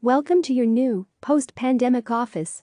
Welcome to your new, post-pandemic office.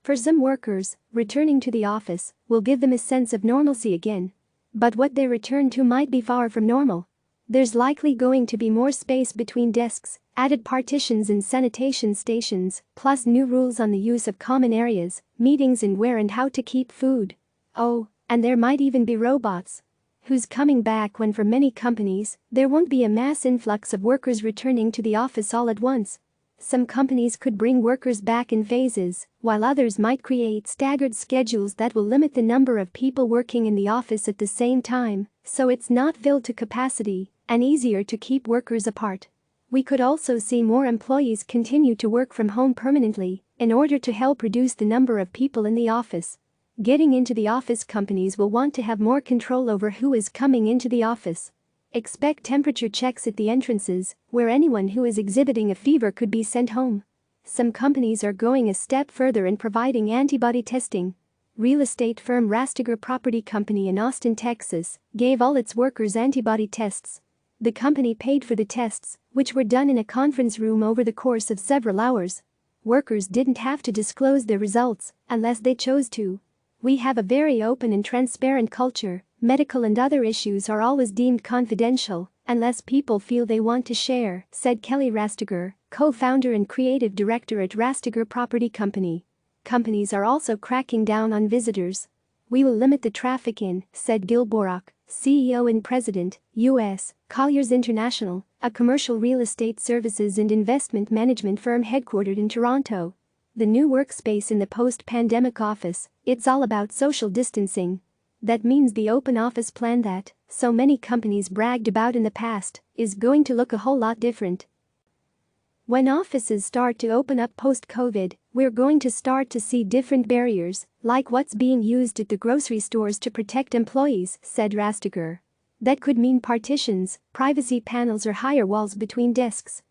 For some workers, returning to the office will give them a sense of normalcy again. But what they return to might be far from normal. There's likely going to be more space between desks, added partitions and sanitation stations, plus new rules on the use of common areas, meetings and where and how to keep food. Oh, and there might even be robots. Who's coming back when for many companies, there won't be a mass influx of workers returning to the office all at once. Some companies could bring workers back in phases, while others might create staggered schedules that will limit the number of people working in the office at the same time, so it's not filled to capacity and easier to keep workers apart. We could also see more employees continue to work from home permanently in order to help reduce the number of people in the office. Getting into the office, companies will want to have more control over who is coming into the office. Expect temperature checks at the entrances, where anyone who is exhibiting a fever could be sent home. Some companies are going a step further in providing antibody testing. Real estate firm Rastiger Property Company in Austin, Texas, gave all its workers antibody tests. The company paid for the tests, which were done in a conference room over the course of several hours. Workers didn't have to disclose their results unless they chose to. We have a very open and transparent culture. Medical and other issues are always deemed confidential unless people feel they want to share, said Kelly Rastiger, co-founder and creative director at Rastiger Property Company. Companies are also cracking down on visitors. We will limit the traffic in, said Gil Borak, CEO and President, U.S., Colliers International, a commercial real estate services and investment management firm headquartered in Toronto. The new workspace in the post-pandemic office, it's all about social distancing. That means the open office plan that so many companies bragged about in the past is going to look a whole lot different. When offices start to open up post-COVID, we're going to start to see different barriers, like what's being used at the grocery stores to protect employees, said Rastiger. That could mean partitions, privacy panels or higher walls between desks.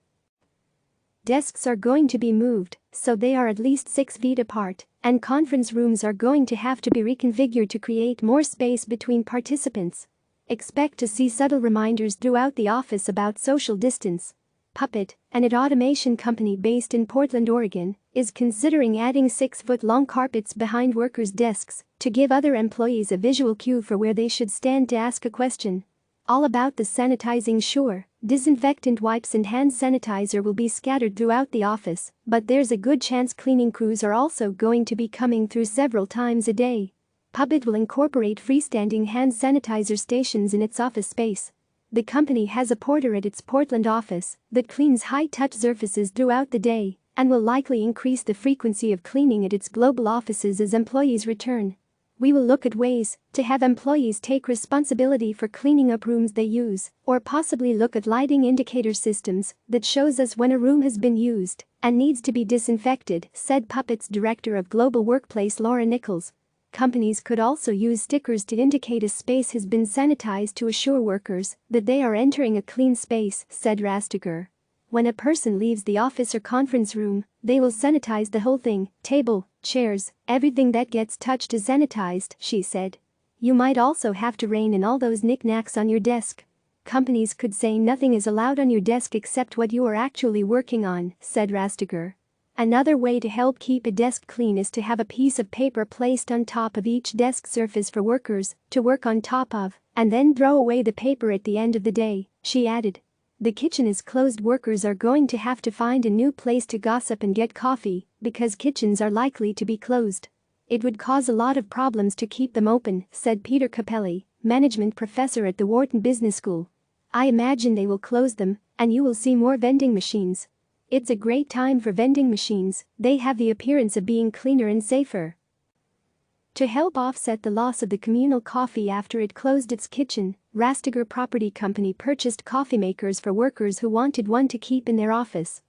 Desks are going to be moved, so they are at least 6 feet apart, and conference rooms are going to have to be reconfigured to create more space between participants. Expect to see subtle reminders throughout the office about social distance. Puppet, an automation company based in Portland, Oregon, is considering adding 6-foot-long carpets behind workers' desks to give other employees a visual cue for where they should stand to ask a question. All about the sanitizing, sure. Disinfectant wipes and hand sanitizer will be scattered throughout the office, but there's a good chance cleaning crews are also going to be coming through several times a day. Puppet will incorporate freestanding hand sanitizer stations in its office space. The company has a porter at its Portland office that cleans high-touch surfaces throughout the day and will likely increase the frequency of cleaning at its global offices as employees return. We will look at ways to have employees take responsibility for cleaning up rooms they use, or possibly look at lighting indicator systems that shows us when a room has been used and needs to be disinfected, said Puppet's director of Global Workplace Laura Nichols. Companies could also use stickers to indicate a space has been sanitized to assure workers that they are entering a clean space, said Rastiger. When a person leaves the office or conference room, they will sanitize the whole thing, table, chairs, everything that gets touched is sanitized, she said. You might also have to rein in all those knickknacks on your desk. Companies could say nothing is allowed on your desk except what you are actually working on, said Rastiger. Another way to help keep a desk clean is to have a piece of paper placed on top of each desk surface for workers to work on top of, and then throw away the paper at the end of the day, she added. The kitchen is closed. Workers are going to have to find a new place to gossip and get coffee because kitchens are likely to be closed. It would cause a lot of problems to keep them open, said Peter Capelli, management professor at the Wharton Business School. I imagine they will close them, and you will see more vending machines. It's a great time for vending machines, they have the appearance of being cleaner and safer. To help offset the loss of the communal coffee after it closed its kitchen, Rastiger Property Company purchased coffee makers for workers who wanted one to keep in their office.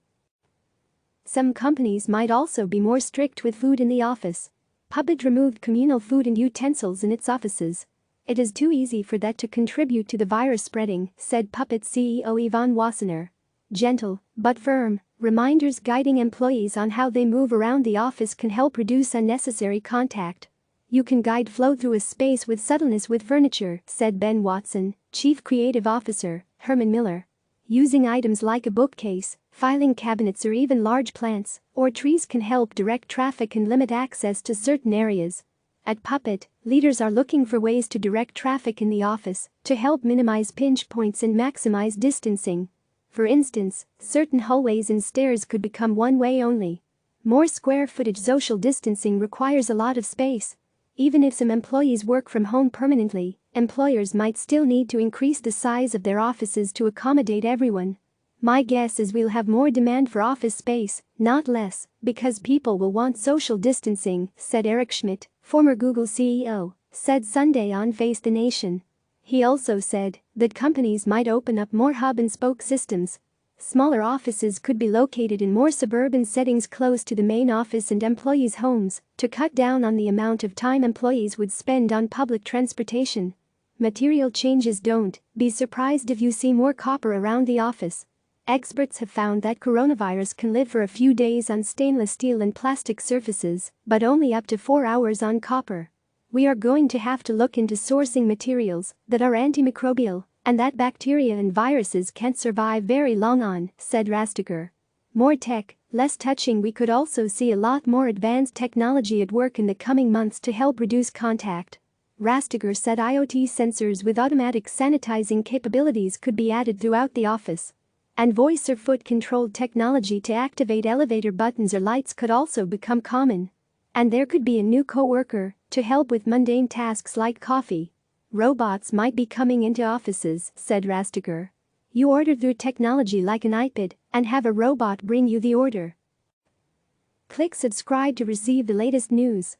Some companies might also be more strict with food in the office. Puppet removed communal food and utensils in its offices. It is too easy for that to contribute to the virus spreading, said Puppet CEO Yvonne Wassenaar. Gentle, but firm, reminders guiding employees on how they move around the office can help reduce unnecessary contact. You can guide flow through a space with subtleness with furniture, said Ben Watson, Chief Creative Officer, Herman Miller. Using items like a bookcase, filing cabinets or even large plants or trees can help direct traffic and limit access to certain areas. At Puppet, leaders are looking for ways to direct traffic in the office to help minimize pinch points and maximize distancing. For instance, certain hallways and stairs could become one-way only. More square footage. Social distancing requires a lot of space. Even if some employees work from home permanently, employers might still need to increase the size of their offices to accommodate everyone. My guess is we'll have more demand for office space, not less, because people will want social distancing, said Eric Schmidt, former Google CEO, said Sunday on Face the Nation. He also said that companies might open up more hub-and-spoke systems. Smaller offices could be located in more suburban settings close to the main office and employees' homes to cut down on the amount of time employees would spend on public transportation. Material changes. Don't be surprised if you see more copper around the office. Experts have found that coronavirus can live for a few days on stainless steel and plastic surfaces, but only up to 4 hours on copper. We are going to have to look into sourcing materials that are antimicrobial and that bacteria and viruses can't survive very long on, said Rastiger. More tech, less touching. We could also see a lot more advanced technology at work in the coming months to help reduce contact. Rastiger said IoT sensors with automatic sanitizing capabilities could be added throughout the office. And voice or foot-controlled technology to activate elevator buttons or lights could also become common. And there could be a new coworker to help with mundane tasks like coffee. Robots might be coming into offices, said Rastiger. You order through technology like an iPad and have a robot bring you the order. Click subscribe to receive the latest news.